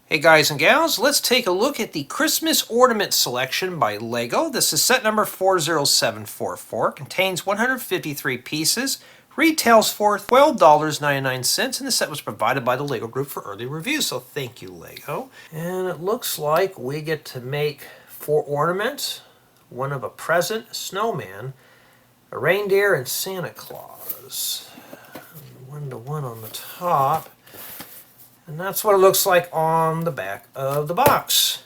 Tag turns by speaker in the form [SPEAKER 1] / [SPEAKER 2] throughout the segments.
[SPEAKER 1] Hey guys and gals, let's take a look at the Christmas Ornament Selection by LEGO. This is set number 40744, contains 153 pieces, retails for $12.99, and the set was provided by the LEGO Group for early review, so thank you LEGO. And it looks like we get to make 4 ornaments, one of a present, a snowman, a reindeer, and Santa Claus. 1-to-1 on the top. And that's what it looks like on the back of the box.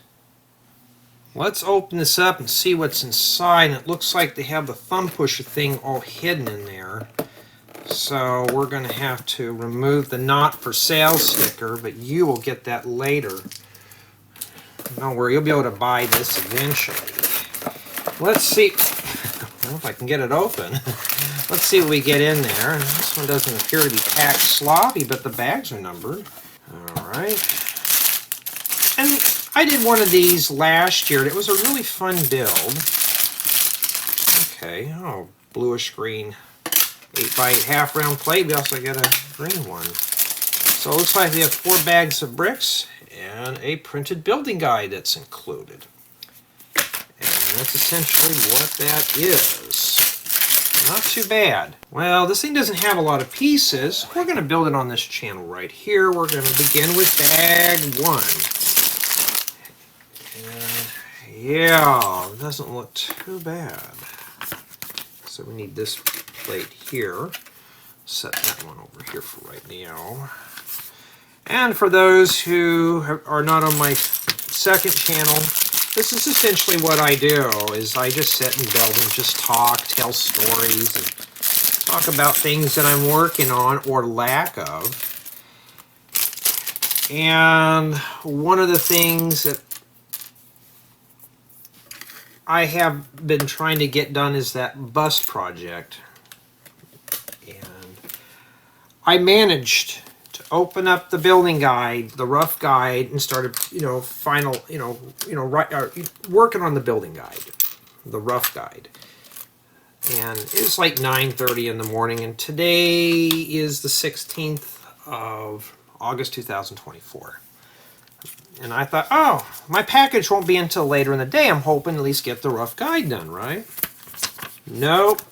[SPEAKER 1] Let's open this up and see what's inside. And it looks like they have the thumb pusher thing all hidden in there. So we're going to have to remove the not for sale sticker, but you will get that later. Don't worry, you'll be able to buy this eventually. Let's see. Well, if I can get it open. Let's see what we get in there. This one doesn't appear to be packed sloppy, but the bags are numbered. Alright, and I did one of these last year. It was a really fun build. Okay, oh, bluish green 8x8 half round plate. We also got a green one. So it looks like we have 4 bags of bricks and a printed building guide that's included. And that's essentially what that is. Not too bad. Well, this thing doesn't have a lot of pieces. We're going to build it on this channel right here. We're going to begin with bag 1. And yeah, it doesn't look too bad. So we need this plate here. Set that one over here for right now. And for those who are not on my second channel, this is essentially what I do, is I just sit and build and just talk, tell stories, and talk about things that I'm working on or lack of. And one of the things that I have been trying to get done is that bus project. And I managed to open up the building guide, the rough guide, and started, working on the building guide, the rough guide. And it was like 9:30 in the morning, and today is the 16th of August 2024. And I thought, oh, my package won't be until later in the day. I'm hoping at least get the rough guide done, right? Nope.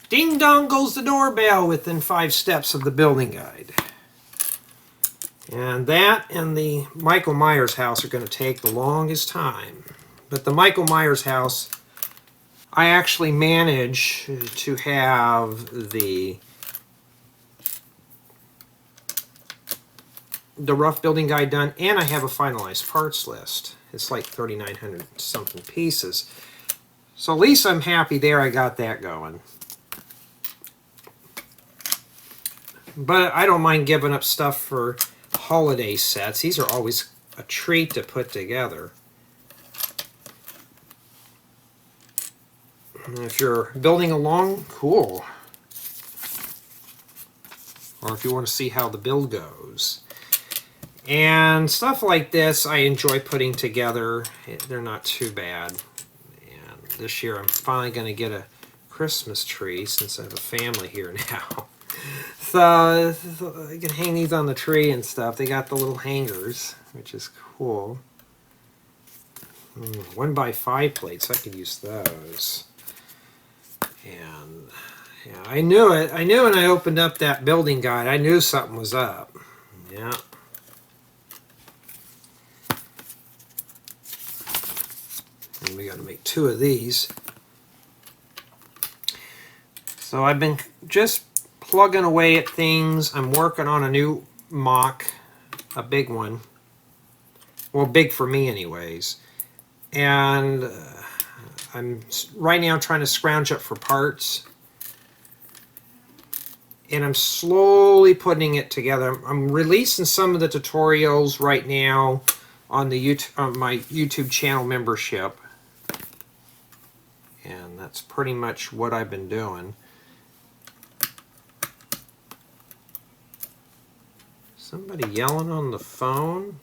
[SPEAKER 1] Ding dong goes the doorbell within 5 steps of the building guide. And that and the Michael Myers house are going to take the longest time. But the Michael Myers house, I actually managed to have the rough building guide done, and I have a finalized parts list. It's like 3,900 something pieces. So at least I'm happy there I got that going. But I don't mind giving up stuff for holiday sets. These are always a treat to put together. And if you're building along, cool. Or if you want to see how the build goes. And stuff like this I enjoy putting together. They're not too bad. And this year I'm finally going to get a Christmas tree since I have a family here now. So I can hang these on the tree and stuff. They got the little hangers, which is cool. 1x5 plates, I could use those. And yeah, I knew it. I knew when I opened up that building guide, I knew something was up. Yeah. And we got to make 2 of these. So I've been just plugging away at things. I'm working on a new mock, a big one. Well, big for me anyways. And I'm right now trying to scrounge up for parts. And I'm slowly putting it together. I'm releasing some of the tutorials right now on the my YouTube channel membership. And that's pretty much what I've been doing. Somebody yelling on the phone?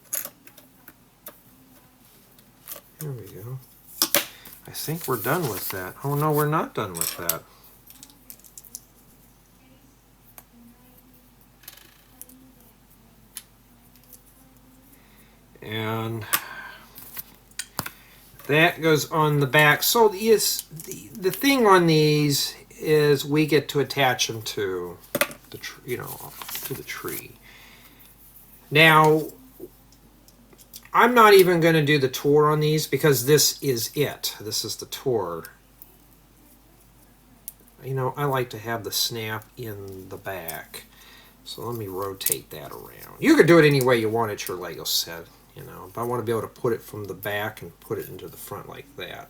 [SPEAKER 1] There we go. I think we're done with that. Oh no, we're not done with that. And that goes on the back. So yes, the thing on these is we get to attach them to the to the tree. Now, I'm not even going to do the tour on these because this is it. This is the tour. You know, I like to have the snap in the back. So let me rotate that around. You could do it any way you want at your Lego set, you know. But I want to be able to put it from the back and put it into the front like that.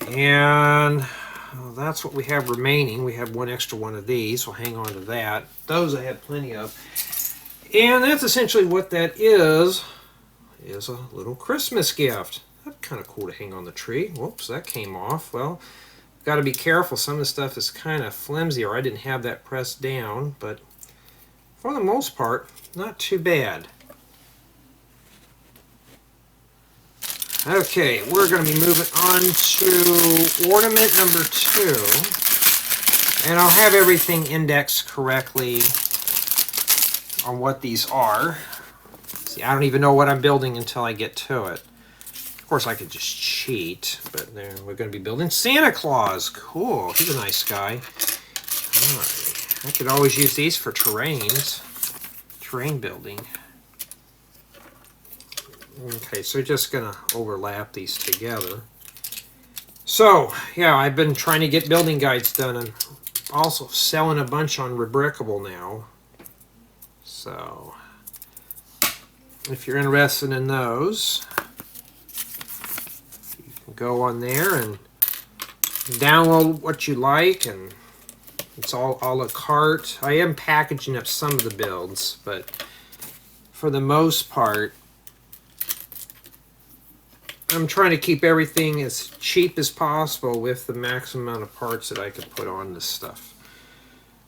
[SPEAKER 1] And well, that's what we have remaining. We have one extra one of these. We'll hang on to that. Those I have plenty of. And that's essentially what that is a little Christmas gift. That's kind of cool to hang on the tree. Whoops, that came off. Well, got to be careful. Some of the stuff is kind of flimsy, or I didn't have that pressed down, but for the most part, not too bad. Okay, we're going to be moving on to ornament number 2, and I'll have everything indexed correctly on what these are. See, I don't even know what I'm building until I get to it. Of course, I could just cheat, but then we're going to be building Santa Claus. Cool, he's a nice guy. All right. I could always use these for terrain building. Okay, so just going to overlap these together. So, yeah, I've been trying to get building guides done. I'm also selling a bunch on Rebrickable now. So, if you're interested in those, you can go on there and download what you like, and it's all a la carte. I am packaging up some of the builds, but for the most part, I'm trying to keep everything as cheap as possible with the maximum amount of parts that I can put on this stuff.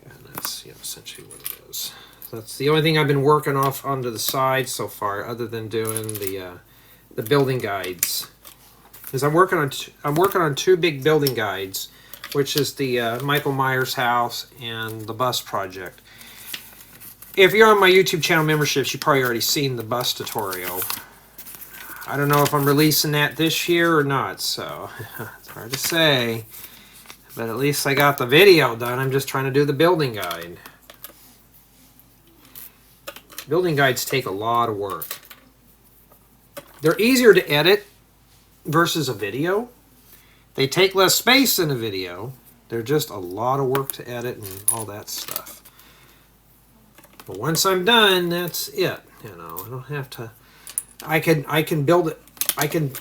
[SPEAKER 1] And that's essentially what it is. That's the only thing I've been working off onto the side so far, other than doing the building guides. Because I'm working on 2 big building guides, which is the Michael Myers house and the bus project. If you're on my YouTube channel memberships, you've probably already seen the bus tutorial. I don't know if I'm releasing that this year or not, so it's hard to say. But at least I got the video done. I'm just trying to do the building guide. Building guides take a lot of work. They're easier to edit versus a video. They take less space than a video. They're just a lot of work to edit and all that stuff. But once I'm done, that's it. I don't have to. I can build it. I can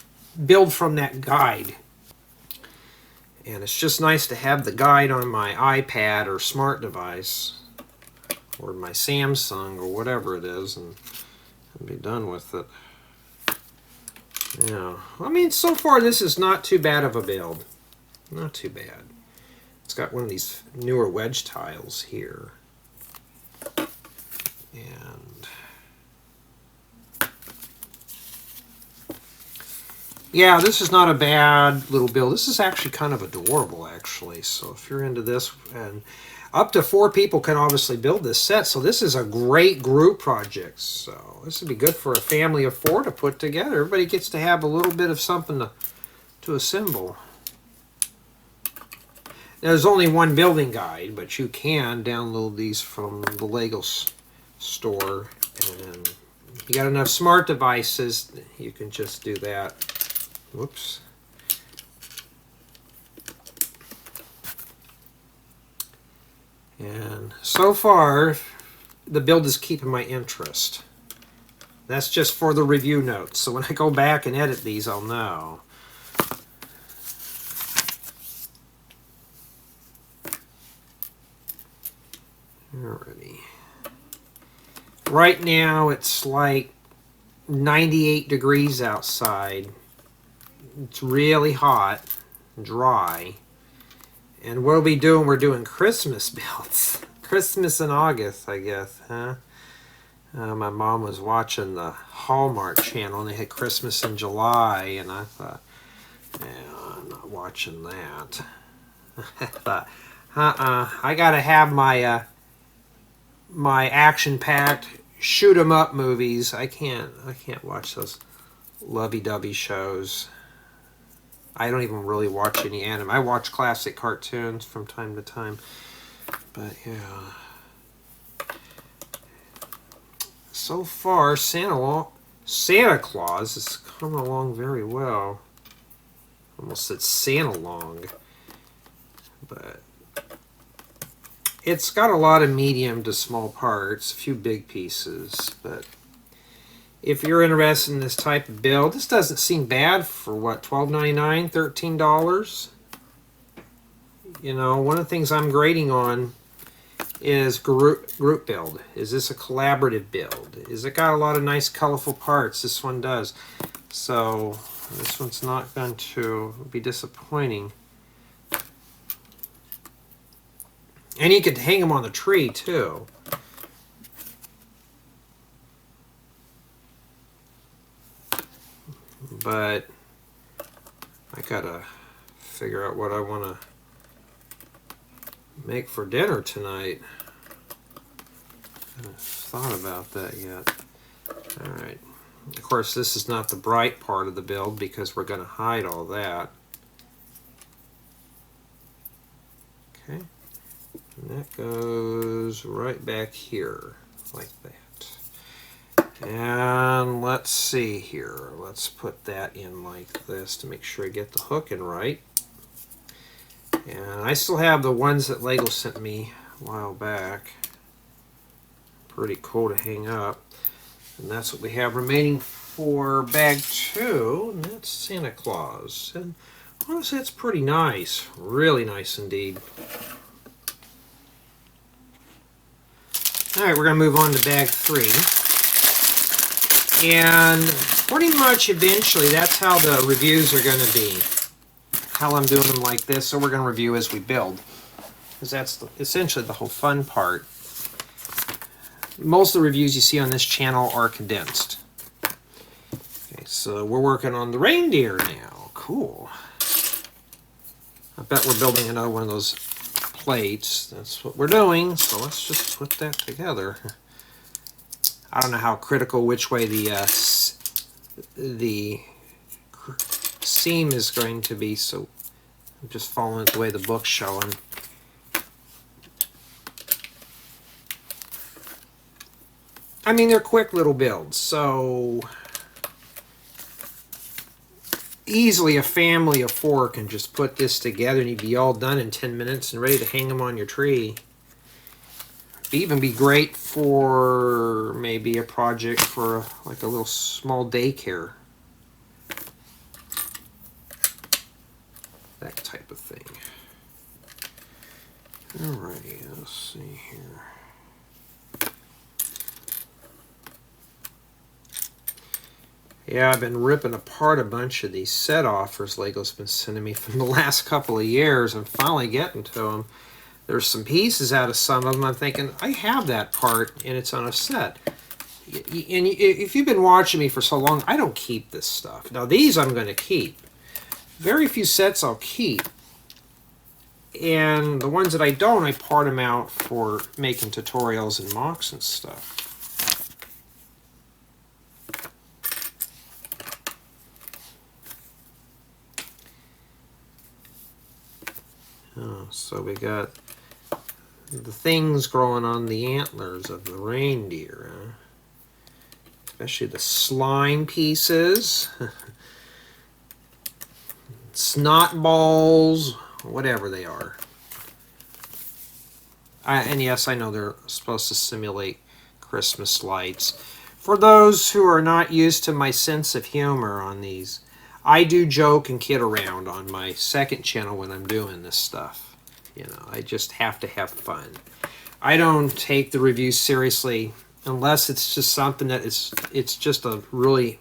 [SPEAKER 1] build from that guide. And it's just nice to have the guide on my iPad or smart device, or my Samsung, or whatever it is, and be done with it. Yeah, I mean, so far this is not too bad of a build. Not too bad. It's got one of these newer wedge tiles here. And yeah, this is not a bad little build. This is actually kind of adorable, actually. So if you're into this, and up to 4 people can obviously build this set. So this is a great group project. So this would be good for a family of 4 to put together. Everybody gets to have a little bit of something to assemble. There's only one building guide, but you can download these from the Lego store. And if you got enough smart devices, you can just do that. Whoops. And so far, the build is keeping my interest. That's just for the review notes. So when I go back and edit these, I'll know. Alrighty. Right now, it's like 98 degrees outside. It's really hot, dry. And we're doing Christmas builds. Christmas in August, I guess, huh? My mom was watching the Hallmark channel, and they had Christmas in July, and I thought, yeah, I'm not watching that. I thought, I gotta have my my action-packed shoot 'em up movies. I can't watch those lovey-dovey shows. I don't even really watch any anime. I watch classic cartoons from time to time. But yeah. So far, Santa Claus is coming along very well. Almost said Santa long. But it's got a lot of medium to small parts, a few big pieces. But if you're interested in this type of build, this doesn't seem bad for what, $12.99, $13? You know, one of the things I'm grading on is group build. Is this a collaborative build? Is it got a lot of nice colorful parts? This one does. So this one's not going to be disappointing. And you could hang them on the tree too. But I gotta figure out what I want to make for dinner tonight. I haven't thought about that yet. Alright. Of course, this is not the bright part of the build because we're going to hide all that. Okay. And that goes right back here, like that. And let's see here. Let's put that in like this to make sure I get the hook in right. And I still have the ones that Lego sent me a while back. Pretty cool to hang up. And that's what we have remaining for bag 2. And that's Santa Claus. And honestly, it's pretty nice. Really nice indeed. Alright, we're going to move on to bag 3. And pretty much eventually that's how the reviews are going to be. How I'm doing them like this, so we're going to review as we build. Because that's essentially the whole fun part. Most of the reviews you see on this channel are condensed. Okay, so we're working on the reindeer now. Cool. I bet we're building another one of those plates. That's what we're doing, so let's just put that together. I don't know how critical which way the seam is going to be, so I'm just following it the way the book's showing. I mean, they're quick little builds, so easily a family of 4 can just put this together and you'd be all done in 10 minutes and ready to hang them on your tree. It'd even be great for maybe a project for like a little small daycare. That type of thing. Alright, let's see here. Yeah, I've been ripping apart a bunch of these set offers Lego's been sending me from the last couple of years. I'm finally getting to them. There's some pieces out of some of them. I'm thinking, I have that part and it's on a set. And if you've been watching me for so long, I don't keep this stuff. Now these I'm going to keep. Very few sets I'll keep. And the ones that I don't, I part them out for making tutorials and mocks and stuff. Oh, so we got the things growing on the antlers of the reindeer. Especially the slime pieces. Snot balls, whatever they are. And yes, I know they're supposed to simulate Christmas lights. For those who are not used to my sense of humor on these, I do joke and kid around on my second channel when I'm doing this stuff. You know, I just have to have fun. I don't take the reviews seriously unless it's just something that it's just a really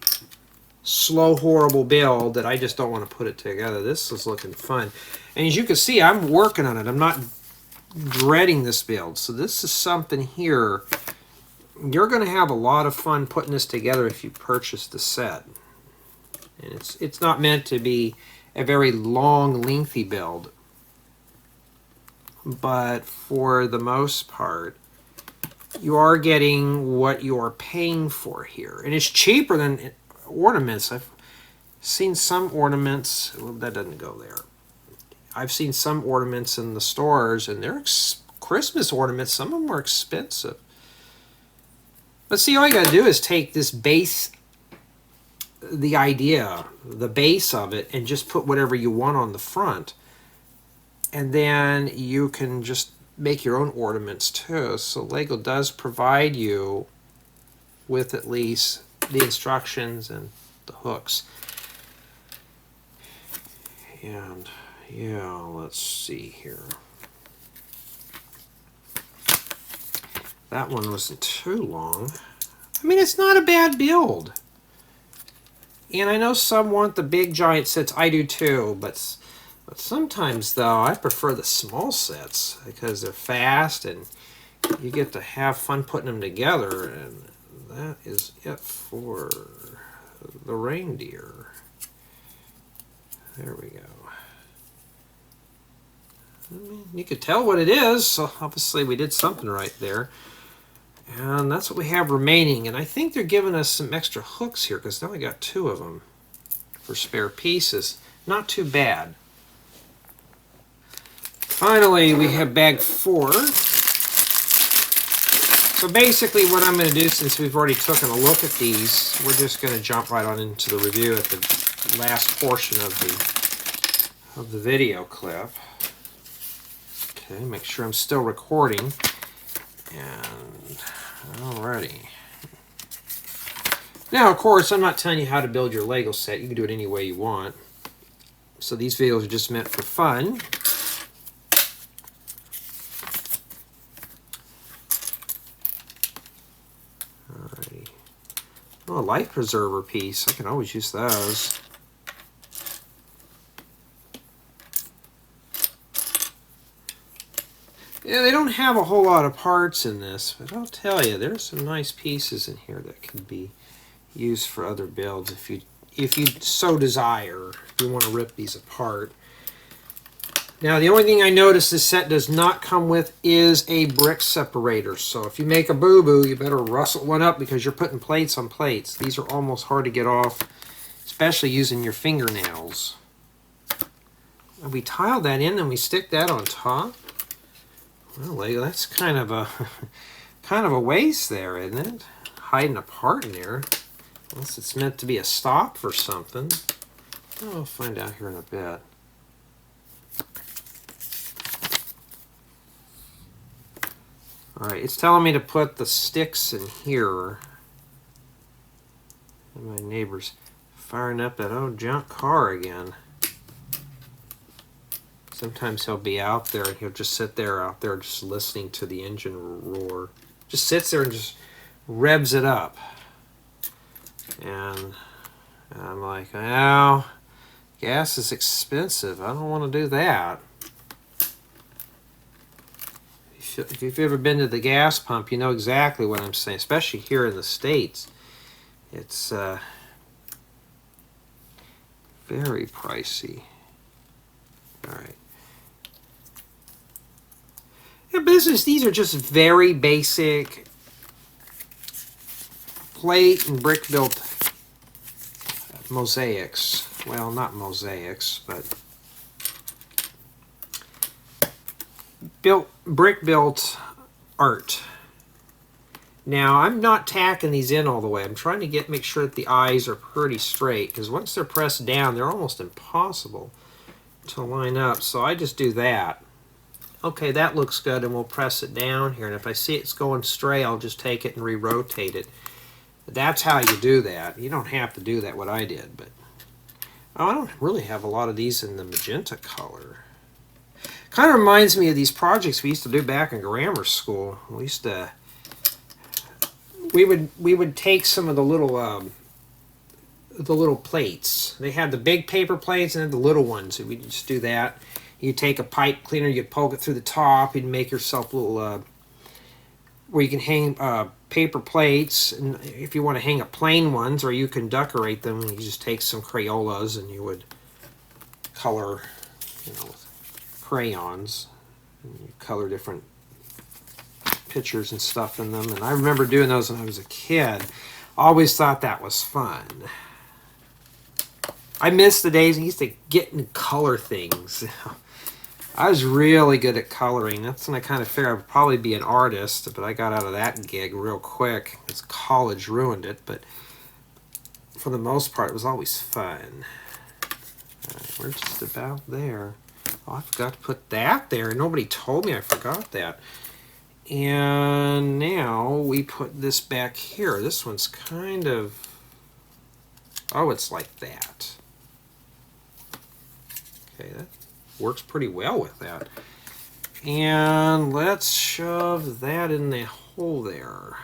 [SPEAKER 1] slow, horrible build that I just don't want to put it together. This is looking fun. And as you can see, I'm working on it. I'm not dreading this build. So this is something here. You're going to have a lot of fun putting this together if you purchase the set. And it's not meant to be a very long, lengthy build. But for the most part, you are getting what you're paying for here. And it's cheaper than ornaments. I've seen some ornaments, well, that doesn't go there. I've seen some ornaments in the stores, and they're Christmas ornaments. Some of them are expensive. But see, all you got to do is take this base, the idea, the base of it, and just put whatever you want on the front. And then you can just make your own ornaments too. So Lego does provide you with at least the instructions and the hooks. And yeah, let's see here. That one wasn't too long. I mean, it's not a bad build. And I know some want the big giant sets. I do too, but sometimes though I prefer the small sets because they're fast and you get to have fun putting them together. And that is it for the reindeer. There we go. I mean, you could tell what it is, so obviously we did something right there. And that's what we have remaining. And I think they're giving us some extra hooks here because now we got 2 of them for spare pieces. Not too bad. Finally, we have bag 4. So basically what I'm going to do, since we've already taken a look at these, we're just going to jump right on into the review at the last portion of the video clip. Okay, make sure I'm still recording. And alrighty. Now, of course, I'm not telling you how to build your Lego set. You can do it any way you want. So these videos are just meant for fun. Alrighty. Oh, a life preserver piece. I can always use those. Yeah, they don't have a whole lot of parts in this, but I'll tell you, there's some nice pieces in here that can be used for other builds if you so desire, if you want to rip these apart. Now, the only thing I noticed this set does not come with is a brick separator. So if you make a boo-boo, you better rustle one up because you're putting plates on plates. These are almost hard to get off, especially using your fingernails. And we tile that in and we stick that on top. Well, Lego, that's kind of a waste there, isn't it? Hiding a part in there. Unless it's meant to be a stop for something. Oh, we'll find out here in a bit. Alright, it's telling me to put the sticks in here. And my neighbor's firing up that old junk car again. Sometimes he'll be out there and he'll just sit there out there just listening to the engine roar. Just sits there and just revs it up. And I'm like, well, gas is expensive. I don't want to do that. If you've ever been to the gas pump, you know exactly what I'm saying, especially here in the States. It's very pricey. All right. Yeah, business, these are just very basic plate and brick built mosaics. Well, not mosaics, but brick built art. Now, I'm not tacking these in all the way. I'm trying to make sure that the eyes are pretty straight, because once they're pressed down, they're almost impossible to line up. So I just do that. Okay, that looks good, and we'll press it down here. And if I see it's going stray, I'll just take it and re-rotate it. That's how you do that. You don't have to do that, what I did. But I don't really have a lot of these in the magenta color. Kind of reminds me of these projects we used to do back in grammar school. We would take some of the little plates. They had the big paper plates and then the little ones. We just do that. You take a pipe cleaner, you poke it through the top, you'd make yourself a little where you can hang paper plates. And if you want to hang up plain ones, or you can decorate them, you just take some Crayolas and you would color, with crayons. And you color different pictures and stuff in them, and I remember doing those when I was a kid. Always thought that was fun. I miss the days I used to get and color things. I was really good at coloring. That's when I kind of figured I would probably be an artist, but I got out of that gig real quick because college ruined it. But for the most part, it was always fun. All right, we're just about there. Oh, I forgot to put that there. Nobody told me I forgot that. And now we put this back here. This one's kind of... Oh, it's like that. Okay, that works pretty well with that. And let's shove that in the hole there.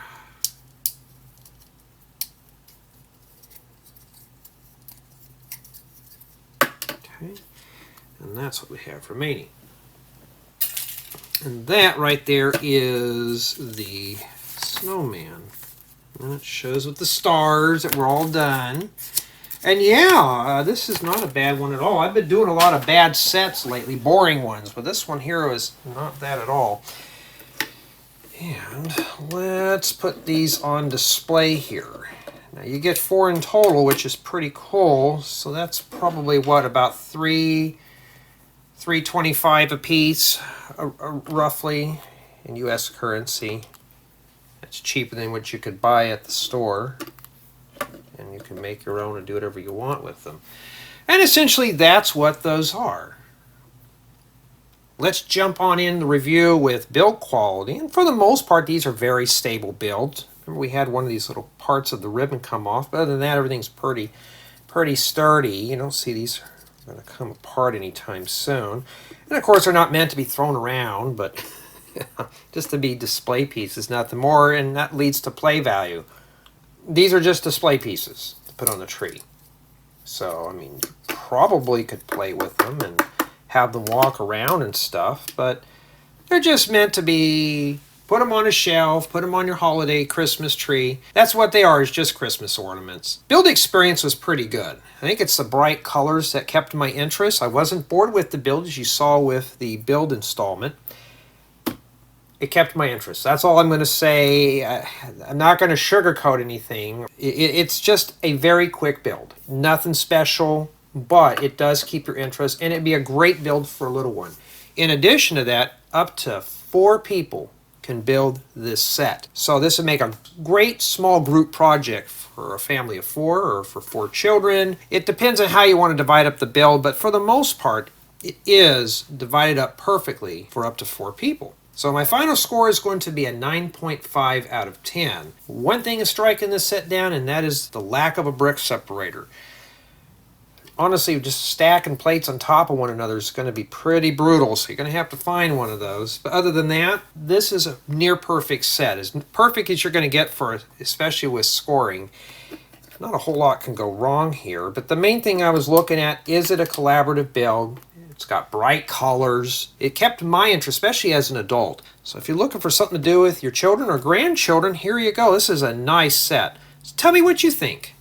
[SPEAKER 1] Okay, and that's what we have remaining. And that right there is the snowman. And it shows with the stars that we're all done. And yeah, this is not a bad one at all. I've been doing a lot of bad sets lately, boring ones, but this one here is not that at all. And let's put these on display here. Now you get 4 in total, which is pretty cool. So that's probably what, about $3.25 a piece, roughly, in U.S. currency. It's cheaper than what you could buy at the store. And you can make your own and do whatever you want with them. And essentially that's what those are. Let's jump on in the review with build quality. And for the most part, these are very stable builds. Remember, we had one of these little parts of the ribbon come off, but other than that, everything's pretty sturdy. You don't see these are going to come apart anytime soon. And of course, they're not meant to be thrown around, but just to be display pieces, nothing more, and that leads to play value. These are just display pieces to put on the tree. So, I mean, you probably could play with them and have them walk around and stuff, but they're just meant to be, put them on a shelf, put them on your holiday Christmas tree. That's what they are, is just Christmas ornaments. Build experience was pretty good. I think it's the bright colors that kept my interest. I wasn't bored with the build, as you saw with the build installment. It kept my interest. That's all I'm going to say. I'm not going to sugarcoat anything. It's just a very quick build. Nothing special, but it does keep your interest, and it'd be a great build for a little one. In addition to that, up to 4 people can build this set. So this would make a great small group project for a family of 4 or for 4 children. It depends on how you want to divide up the build, but for the most part, it is divided up perfectly for up to 4 people. So my final score is going to be a 9.5 out of 10. One thing is striking this set down, and that is the lack of a brick separator. Honestly, just stacking plates on top of one another is going to be pretty brutal, so you're going to have to find one of those. But other than that, this is a near perfect set. As perfect as you're going to get for it, especially with scoring. Not a whole lot can go wrong here, but the main thing I was looking at, is it a collaborative build? It's got bright colors. It kept my interest, especially as an adult. So if you're looking for something to do with your children or grandchildren, here you go. This is a nice set. So tell me what you think.